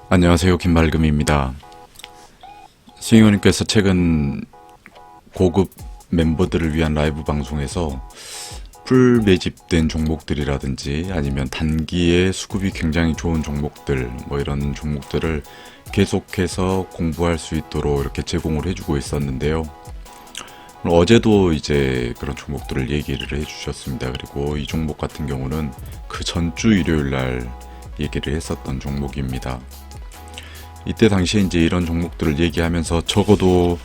안녕하세요, 김말금입니다. 스윙어님께서 최근 고급 멤버들을 위한 라이브 방송에서 풀 매집된 종목들이라든지 아니면 단기에 수급이 굉장히 좋은 종목들, 이런 종목들을 계속해서 공부할 수 있도록 이렇게 제공을 해주고 있었는데요. 어제도 이제 그런 종목들을 얘기를 해주셨습니다. 그리고 이 종목 같은 경우는 그 전주 일요일 날 얘기를 했었던 종목입니다. 이때 당시에 이제 이런 종목들을 얘기하면서 적어도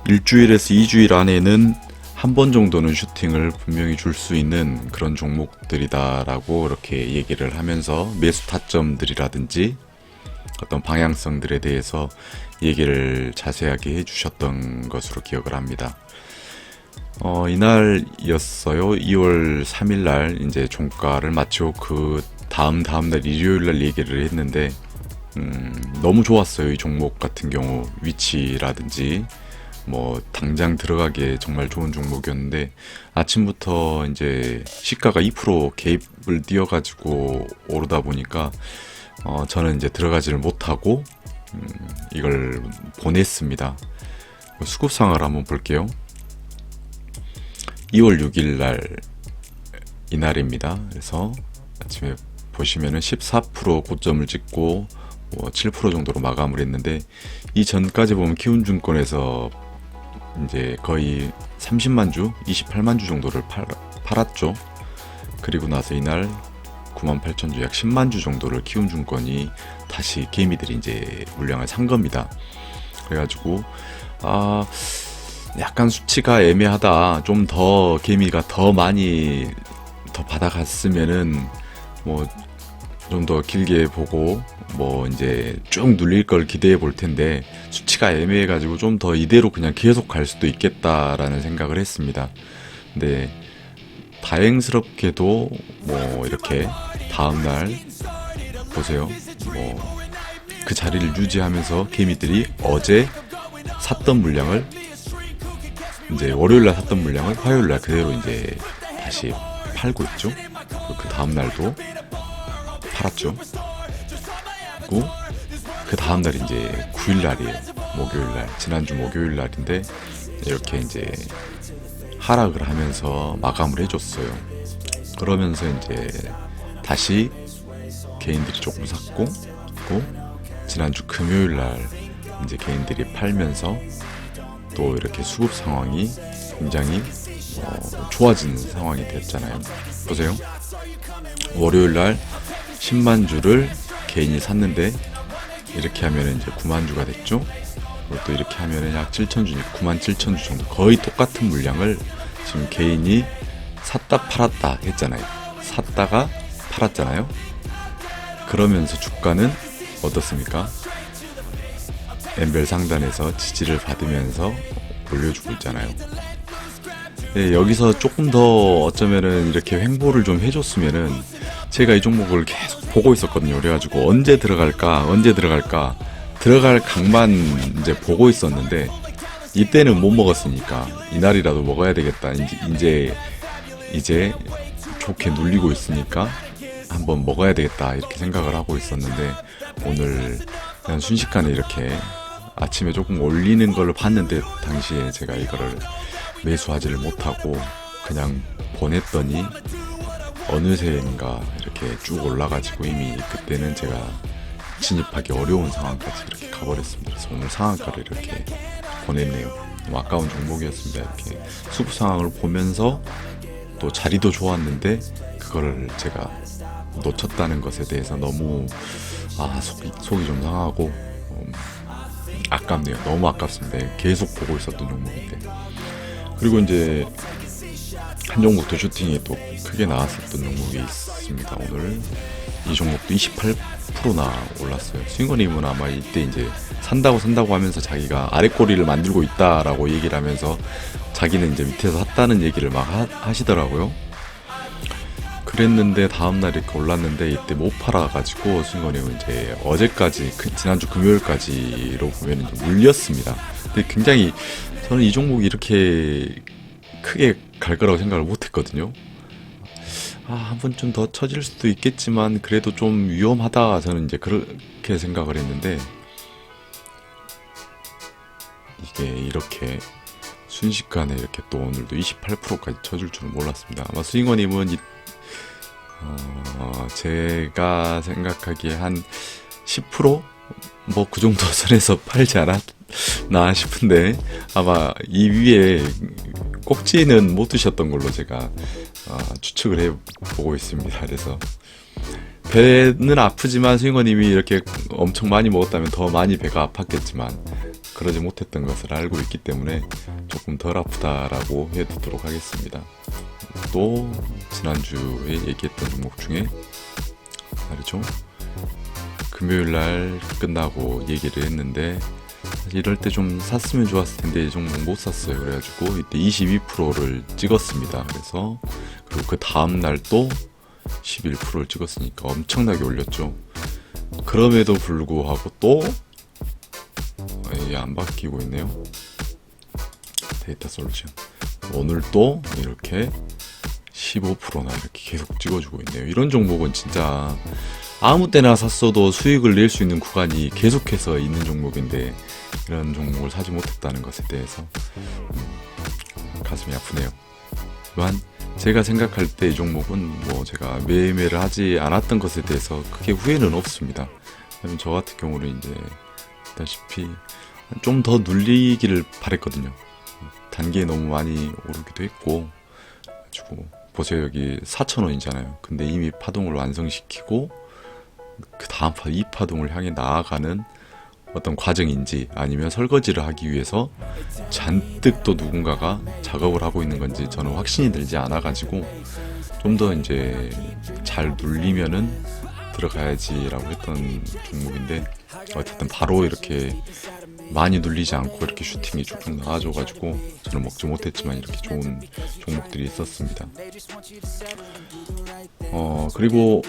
일주일에서 2주일 안에는 한 번 정도는 슈팅을 분명히 줄 수 있는 그런 종목들이다라고 이렇게 얘기를 하면서 매수 타점들이라든지 어떤 방향성들에 대해서 얘기를 자세하게 해주셨던 것으로 기억을 합니다. 이날이었어요. 2월 3일 날 이제 종가를 마치고 그 다음날 일요일 날 얘기를 했는데 너무 좋았어요. 이 종목 같은 경우 위치라든지 당장 들어가기에 정말 좋은 종목이었는데 아침부터 이제 시가가 2% 개입을 뛰어가지고 오르다 보니까 저는 이제 들어가지를 못하고 이걸 보냈습니다. 수급 상황을 한번 볼게요. 2월 6일 날 이날입니다. 그래서 아침에 보시면은 14% 고점을 찍고 7% 정도로 마감을 했는데 이 전까지 보면 키움증권에서 이제 거의 30만 주, 28만 주 정도를 팔았죠. 그리고 나서 이날 98,000주, 약 10만 주 정도를 키움증권이 다시 개미들이 이제 물량을 산 겁니다. 그래가지고 약간 수치가 애매하다. 좀 더 개미가 더 많이 더 받아갔으면은 좀 더 길게 보고 이제 쭉 눌릴 걸 기대해 볼 텐데 수치가 애매해가지고 좀 더 이대로 그냥 계속 갈 수도 있겠다라는 생각을 했습니다. 근데 다행스럽게도 이렇게 다음날 보세요. 그 자리를 유지하면서 개미들이 어제 샀던 물량을 이제 월요일날 샀던 물량을 화요일날 그대로 이제 다시 팔고 있죠. 그 다음날도 팔았죠. 그리고 그 다음날이 이제 9일날이에요. 목요일날, 지난주 목요일날인데 이렇게 이제 하락을 하면서 마감을 해줬어요. 그러면서 이제 다시 개인들이 조금 샀고, 그리고 지난주 금요일날 이제 개인들이 팔면서 또 이렇게 수급 상황이 굉장히 좋아지는 상황이 됐잖아요. 보세요. 월요일날 10만 주를 개인이 샀는데 이렇게 하면은 이제 9만 주가 됐죠. 그리고 또 이렇게 하면은 약 7,000주니까 97,000주 정도 거의 똑같은 물량을 지금 개인이 샀다 팔았다 했잖아요. 샀다가 팔았잖아요. 그러면서 주가는 어떻습니까? 엠벨 상단에서 지지를 받으면서 올려주고 있잖아요. 네, 여기서 조금 더 어쩌면은 이렇게 횡보를 좀 해줬으면은 제가 이 종목을 계속 보고 있었거든요. 그래가지고 언제 들어갈 각만 이제 보고 있었는데 이때는 못 먹었으니까 이날이라도 먹어야 되겠다. 이제 좋게 눌리고 있으니까 한번 먹어야 되겠다 이렇게 생각을 하고 있었는데 오늘 그냥 순식간에 이렇게 아침에 조금 올리는 걸 봤는데 당시에 제가 이거를 매수하지를 못하고 그냥 보냈더니 어느새인가 이렇게 쭉 올라가지고 이미 그때는 제가 진입하기 어려운 상황까지 이렇게 가버렸습니다. 그래서 오늘 상한가를 이렇게 보냈네요. 너무 아까운 종목이었습니다. 이렇게 수급 상황을 보면서 또 자리도 좋았는데 그거를 제가 놓쳤다는 것에 대해서 너무 속이 좀 상하고 아깝네요. 너무 아깝습니다. 계속 보고 있었던 종목인데. 그리고 이제 한 종목 더 슈팅이 또 크게 나왔었던 종목이 있습니다. 오늘 이 종목도 28%나 올랐어요. 스윙어님은 아마 이때 이제 산다고 하면서 자기가 아랫꼬리를 만들고 있다라고 얘기를 하면서 자기는 이제 밑에서 샀다는 얘기를 막 하시더라고요. 그랬는데 다음날 이렇게 올랐는데 이때 못 팔아가지고 스윙어님은 이제 어제까지 지난주 금요일까지로 보면 이제 물렸습니다. 근데 굉장히 저는 이 종목이 이렇게 크게 갈 거라고 생각을 못 했거든요. 한 번쯤 더 쳐질 수도 있겠지만 그래도 좀 위험하다, 저는 이제 그렇게 생각을 했는데 이게 이렇게 순식간에 이렇게 또 오늘도 28%까지 쳐줄 줄은 몰랐습니다. 아마 스윙어님은 제가 생각하기에 한 10%? 뭐 그 정도 선에서 팔지 않았나 싶은데 아마 이 위에 꼭지는 못 드셨던 걸로 제가 추측을 해보고 있습니다. 그래서 배는 아프지만 스윙어님이 이렇게 엄청 많이 먹었다면 더 많이 배가 아팠겠지만 그러지 못했던 것을 알고 있기 때문에 조금 덜 아프다라고 해두도록 하겠습니다. 또 지난주에 얘기했던 종목 중에 말이죠, 금요일날 끝나고 얘기를 했는데 사실 이럴 때 좀 샀으면 좋았을 텐데 이 종목 못 샀어요. 그래가지고 이때 22%를 찍었습니다. 그래서 그리고 그 다음날 또 11%를 찍었으니까 엄청나게 올렸죠. 그럼에도 불구하고 또 안 바뀌고 있네요. 데이터 솔루션 오늘 또 이렇게 15%나 이렇게 계속 찍어주고 있네요. 이런 종목은 진짜 아무 때나 샀어도 수익을 낼 수 있는 구간이 계속해서 있는 종목인데 이런 종목을 사지 못했다는 것에 대해서 가슴이 아프네요. 또한 제가 생각할 때 이 종목은 뭐 제가 매매를 하지 않았던 것에 대해서 크게 후회는 없습니다. 왜냐면 저 같은 경우는 이제 다시피 좀 더 눌리기를 바랬거든요. 단기에 너무 많이 오르기도 했고 가지고 보세요, 여기 4,000원이잖아요. 근데 이미 파동을 완성시키고 그 다음 이 파동을 향해 나아가는 어떤 과정인지 아니면 설거지를 하기 위해서 잔뜩 또 누군가가 작업을 하고 있는 건지 저는 확신이 들지 않아 가지고 좀 더 이제 잘 눌리면은 들어가야지라고 했던 종목인데 어쨌든 바로 이렇게 많이 눌리지 않고 이렇게 슈팅이 쭉쭉 나와줘가지고 저는 먹지 못했지만 이렇게 좋은 종목들이 있었습니다. 그리고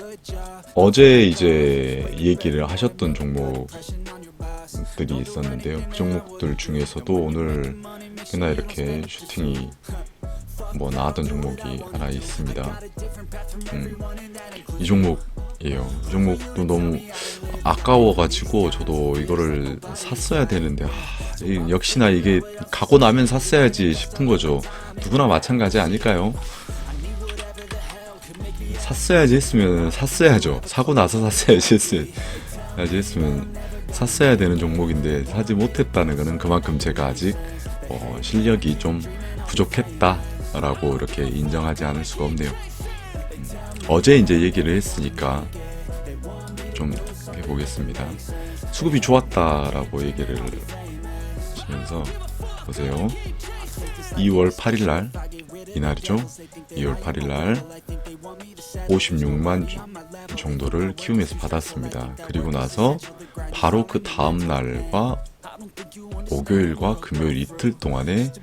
어제 이제 얘기를 하셨던 종목들이 있었는데요. 그 종목들 중에서도 오늘 꽤나 이렇게 슈팅이 뭐 나왔던 종목이 하나 있습니다. 이 종목이에요. 이 종목도 너무 아까워가지고 저도 이거를 샀어야 되는데 역시나 이게 가고 나면 샀어야지 싶은 거죠. 누구나 마찬가지 아닐까요? 샀어야지 했으면 샀어야죠. 사고 나서 샀어야지 했으면 샀어야 되는 종목인데 사지 못했다는 거는 그만큼 제가 아직 실력이 좀 부족했다라고 이렇게 인정하지 않을 수가 없네요. 어제 이제 얘기를 했으니까 좀 해보겠습니다. 수급이 좋았다라고 얘기를 하시면서 보세요. 2월 8일날 이날이죠. 2월 8일날 56만 정도를 키움에서 받았습니다. 그리고 나서 바로 그 다음 날과 목요일과 금요일 이틀 동안에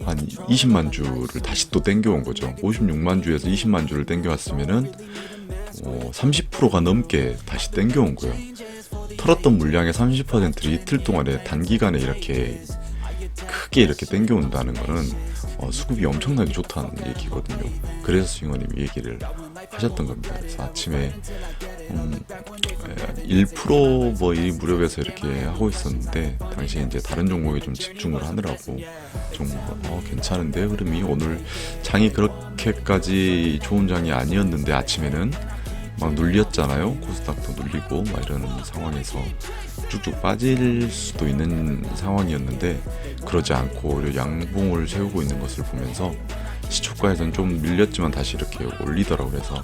한 20만 주를 다시 또 땡겨온 거죠. 56만 주에서 20만 주를 땡겨왔으면은 30%가 넘게 다시 땡겨온 거예요. 털었던 물량의 30%를 이틀 동안에 단기간에 이렇게 크게 이렇게 땡겨온다는 거는 수급이 엄청나게 좋다는 얘기거든요. 그래서 스윙어님이 얘기를 하셨던 겁니다. 그래서 아침에 1% 뭐 이 무렵에서 이렇게 하고 있었는데 당시에 이제 다른 종목에 좀 집중을 하느라고 종목 괜찮은데 흐름이 오늘 장이 그렇게까지 좋은 장이 아니었는데 아침에는 막 눌렸잖아요. 코스닥도 눌리고 막 이런 상황에서 쭉쭉 빠질 수도 있는 상황이었는데 그러지 않고 오히려 양봉을 세우고 있는 것을 보면서 시초가에서는 좀 밀렸지만 다시 이렇게 올리더라고요. 그래서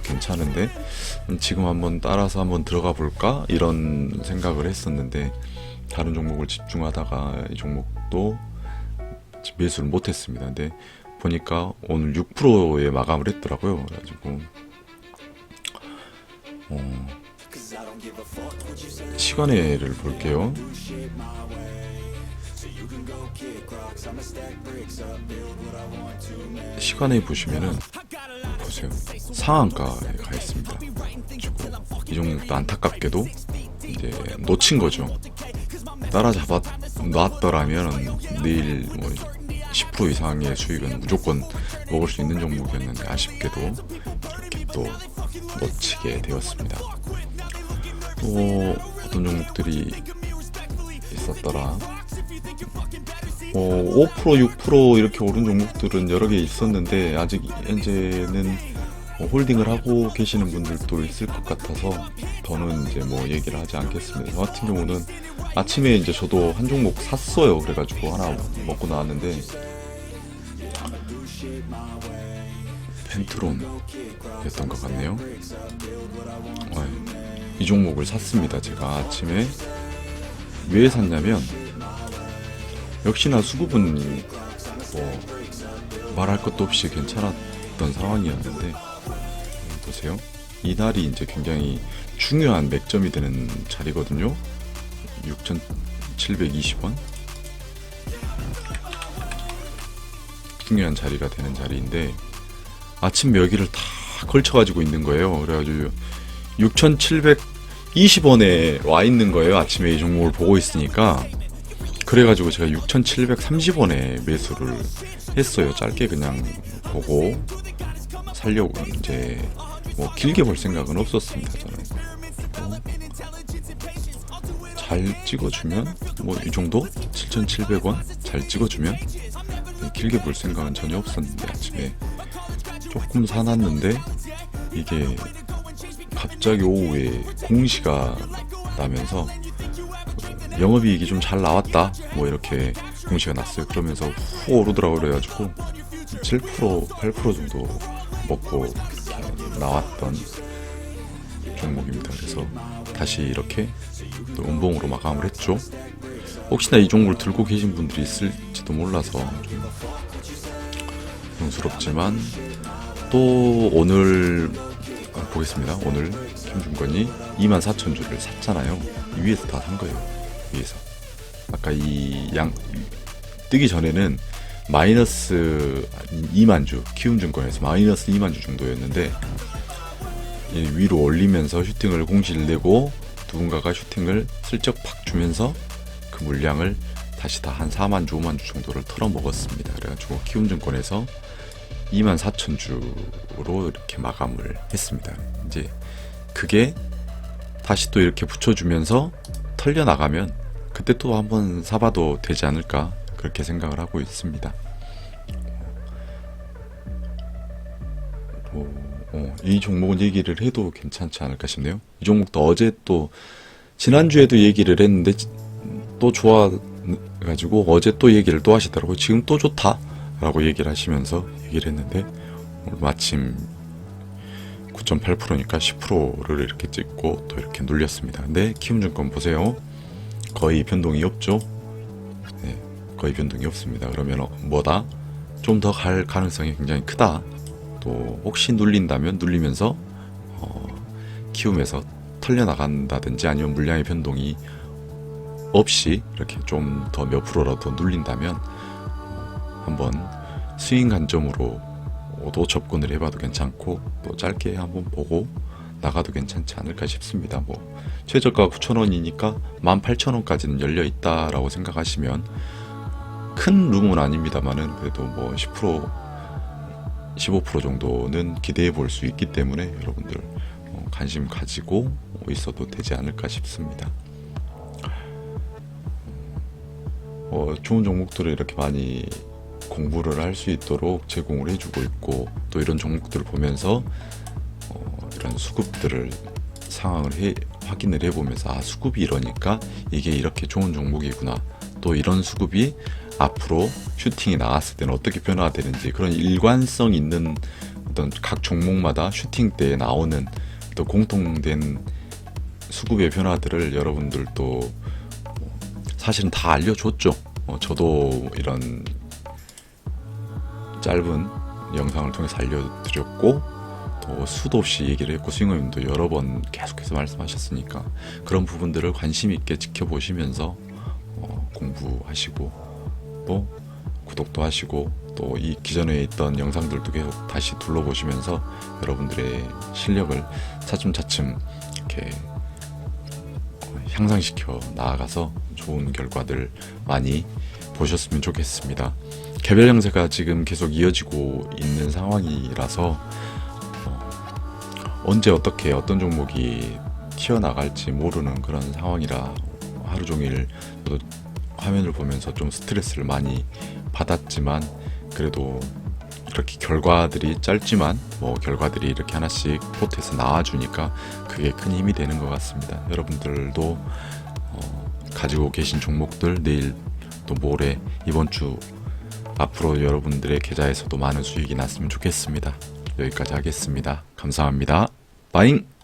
괜찮은데 지금 한번 따라서 한번 들어가 볼까 이런 생각을 했었는데 다른 종목을 집중하다가 이 종목도 매수를 못했습니다. 근데 보니까 오늘 6%에 마감을 했더라고요. 그래가지고 시간외를 볼게요. 시간에 보시면은 보세요. 상한가에 가 있습니다. 이 종목도 안타깝게도 이제 놓친 거죠. 따라잡아 놨더라면 내일 뭐 10% 이상의 수익은 무조건 먹을 수 있는 종목이었는데 아쉽게도 이렇게 또 놓치게 되었습니다. 또 어떤 종목들이 있었더라. 5% 6% 이렇게 오른 종목들은 여러 개 있었는데 아직 현재는 홀딩을 하고 계시는 분들도 있을 것 같아서 저는 이제 뭐 얘기를 하지 않겠습니다. 저 같은 경우는 아침에 이제 저도 한 종목 샀어요. 그래가지고 하나 먹고 나왔는데 펜트론이었던 것 같네요. 이 종목을 샀습니다. 제가 아침에 왜 샀냐면 역시나 수급은 뭐 말할 것도 없이 괜찮았던 상황이었는데 보세요. 이날이 이제 굉장히 중요한 맥점이 되는 자리거든요. 6,720원 중요한 자리가 되는 자리인데 아침 여기를 다 걸쳐가지고 있는 거예요. 그래가지고 6,720원에 와 있는 거예요. 아침에 이 종목을 보고 있으니까. 그래가지고 제가 6,730원에 매수를 했어요. 짧게 그냥 보고 살려고. 이제 뭐 길게 볼 생각은 없었습니다. 저는 잘 찍어주면 뭐 이 정도 7,700원 잘 찍어주면 길게 볼 생각은 전혀 없었는데 아침에 조금 사놨는데 이게 갑자기 오후에 공시가 나면서 영업이익이 좀 잘 나왔다 뭐 이렇게 공시가 났어요. 그러면서 후 오르더라고. 그래가지고 7% 8% 정도 먹고 이렇게 나왔던 종목입니다. 그래서 다시 이렇게 또 음봉으로 마감을 했죠. 혹시나 이 종목을 들고 계신 분들이 있을지도 몰라서 좀 용스럽지만 또 오늘 보겠습니다. 오늘 김준건이 24,000주를 샀잖아요. 위에서 다 산 거예요. 위에서 아까 이 양 뜨기 전에는 마이너스 2만주 키움증권에서 마이너스 2만주 정도였는데 위로 올리면서 슈팅을 공시를 내고 누군가가 슈팅을 슬쩍 팍 주면서 그 물량을 다시 다 한 4만주 5만주 정도를 털어먹었습니다. 그래가지고 키움증권에서 24,000주로 이렇게 마감을 했습니다. 이제 그게 다시 또 이렇게 붙여주면서 털려 나가면 그때 또 한번 사봐도 되지 않을까 그렇게 생각을 하고 있습니다. 이 종목은 얘기를 해도 괜찮지 않을까 싶네요. 이 종목도 어제 또 지난주에도 얘기를 했는데 또 좋아가지고 어제 또 얘기를 또 하시더라고요. 지금 또 좋다 라고 얘기를 하시면서 얘기를 했는데 오늘 마침 9.8%니까 10%를 이렇게 찍고 또 이렇게 눌렸습니다. 근데 키움증권 보세요. 거의 변동이 없죠. 네, 거의 변동이 없습니다. 그러면 뭐다? 좀 더 갈 가능성이 굉장히 크다. 또 혹시 눌린다면 눌리면서 키움에서 털려나간다든지 아니면 물량의 변동이 없이 이렇게 좀 더 몇 프로라도 눌린다면 한번 스윙 관점으로도 접근을 해봐도 괜찮고 또 짧게 한번 보고 나가도 괜찮지 않을까 싶습니다. 뭐 최저가 9,000원이니까 18,000원까지는 열려 있다라고 생각하시면 큰 룸은 아닙니다만은 그래도 뭐 10% 15% 정도는 기대해 볼 수 있기 때문에 여러분들 관심 가지고 있어도 되지 않을까 싶습니다. 좋은 종목들을 이렇게 많이 공부를 할 수 있도록 제공을 해주고 있고 또 이런 종목들을 보면서 이런 수급들을 상황을 확인을 해보면서 아 수급이 이러니까 이게 이렇게 좋은 종목이구나 또 이런 수급이 앞으로 슈팅이 나왔을 때는 어떻게 변화되는지 그런 일관성 있는 어떤 각 종목마다 슈팅 때 나오는 또 공통된 수급의 변화들을 여러분들도 사실은 다 알려줬죠. 저도 이런 짧은 영상을 통해서 알려드렸고 또 수도 없이 얘기를 했고 스윙어님도 여러 번 계속해서 말씀하셨으니까 그런 부분들을 관심 있게 지켜보시면서 공부하시고 또 구독도 하시고 또 이 기존에 있던 영상들도 계속 다시 둘러보시면서 여러분들의 실력을 차츰차츰 이렇게 향상시켜 나아가서 좋은 결과들 많이 보셨으면 좋겠습니다. 개별 양세가 지금 계속 이어지고 있는 상황이라서 언제 어떻게 어떤 종목이 튀어나갈지 모르는 그런 상황이라 하루 종일 저도 화면을 보면서 좀 스트레스를 많이 받았지만 그래도 이렇게 결과들이 짧지만 결과들이 이렇게 하나씩 포트에서 나와주니까 그게 큰 힘이 되는 것 같습니다. 여러분들도 가지고 계신 종목들 내일 또 모레 이번 주 앞으로 여러분들의 계좌에서도 많은 수익이 났으면 좋겠습니다. 여기까지 하겠습니다. 감사합니다. 빠잉!